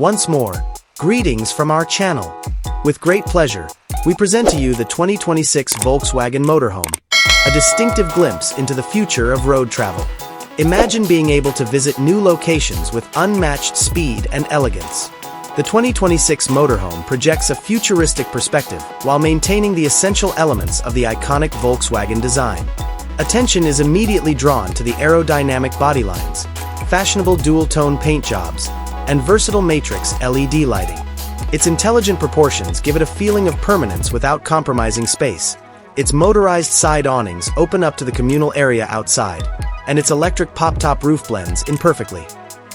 Once more, greetings from our channel. With great pleasure, we present to you the 2026 Volkswagen Motorhome, a distinctive glimpse into the future of road travel. Imagine being able to visit new locations with unmatched speed and elegance. The 2026 Motorhome projects a futuristic perspective while maintaining the essential elements of the iconic Volkswagen design. Attention is immediately drawn to the aerodynamic body lines, fashionable dual-tone paint jobs, and versatile matrix LED lighting. Its intelligent proportions give it a feeling of permanence without compromising space. Its motorized side awnings open up to the communal area outside, and its electric pop-top roof blends in perfectly.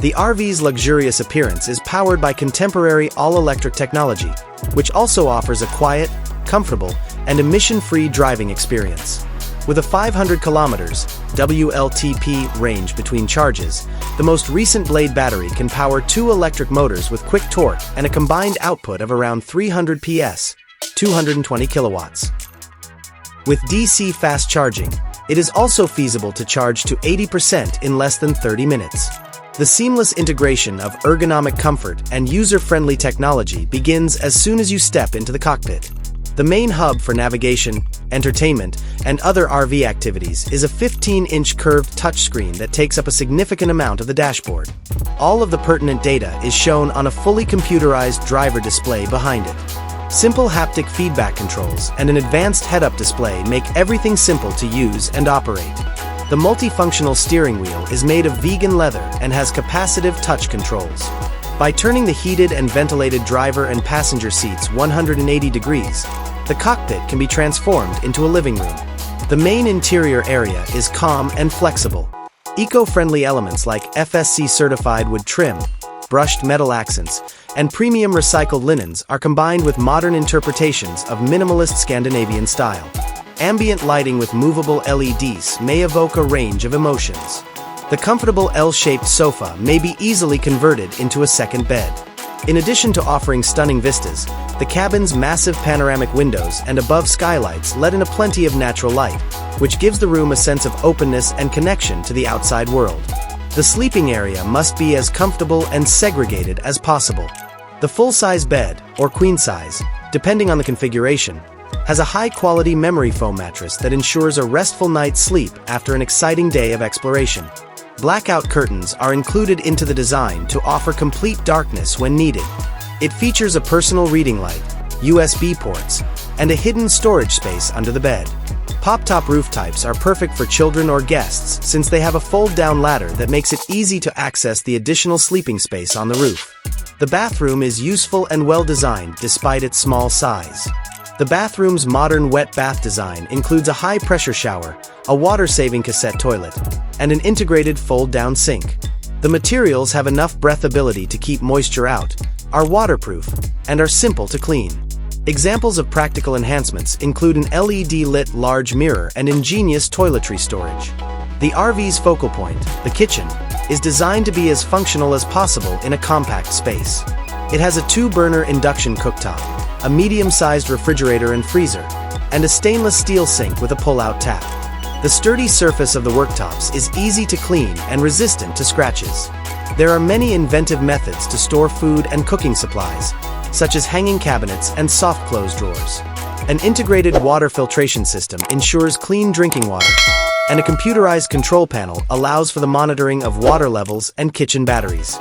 The RV's luxurious appearance is powered by contemporary all-electric technology, which also offers a quiet, comfortable, and emission-free driving experience. With a 500 kilometers WLTP range between charges, the most recent Blade battery can power 2 electric motors with quick torque and a combined output of around 300 PS, 220 kilowatts. With DC fast charging, it is also feasible to charge to 80% in less than 30 minutes. The seamless integration of ergonomic comfort and user-friendly technology begins as soon as you step into the cockpit. The main hub for navigation, entertainment, and other RV activities is a 15-inch curved touchscreen that takes up a significant amount of the dashboard. All of the pertinent data is shown on a fully computerized driver display behind it. Simple haptic feedback controls and an advanced head-up display make everything simple to use and operate. The multifunctional steering wheel is made of vegan leather and has capacitive touch controls. By turning the heated and ventilated driver and passenger seats 180 degrees, the cockpit can be transformed into a living room. The main interior area is calm and flexible. Eco-friendly elements like FSC-certified wood trim, brushed metal accents, and premium recycled linens are combined with modern interpretations of minimalist Scandinavian style. Ambient lighting with movable LEDs may evoke a range of emotions. The comfortable L-shaped sofa may be easily converted into a second bed. In addition to offering stunning vistas, the cabin's massive panoramic windows and above skylights let in a plenty of natural light, which gives the room a sense of openness and connection to the outside world. The sleeping area must be as comfortable and segregated as possible. The full-size bed, or queen size, depending on the configuration, has a high-quality memory foam mattress that ensures a restful night's sleep after an exciting day of exploration. Blackout curtains are included into the design to offer complete darkness when needed. It features a personal reading light, USB ports, and a hidden storage space under the bed. Pop-top roof types are perfect for children or guests since they have a fold-down ladder that makes it easy to access the additional sleeping space on the roof. The bathroom is useful and well-designed despite its small size. The bathroom's modern wet bath design includes a high-pressure shower, a water-saving cassette toilet, and an integrated fold-down sink. The materials have enough breathability to keep moisture out, are waterproof, and are simple to clean. Examples of practical enhancements include an LED-lit large mirror and ingenious toiletry storage. The RV's focal point, the kitchen, is designed to be as functional as possible in a compact space. It has a 2-burner induction cooktop, a medium-sized refrigerator and freezer, and a stainless steel sink with a pull-out tap. The sturdy surface of the worktops is easy to clean and resistant to scratches. There are many inventive methods to store food and cooking supplies, such as hanging cabinets and soft close drawers. An integrated water filtration system ensures clean drinking water, and a computerized control panel allows for the monitoring of water levels and kitchen batteries.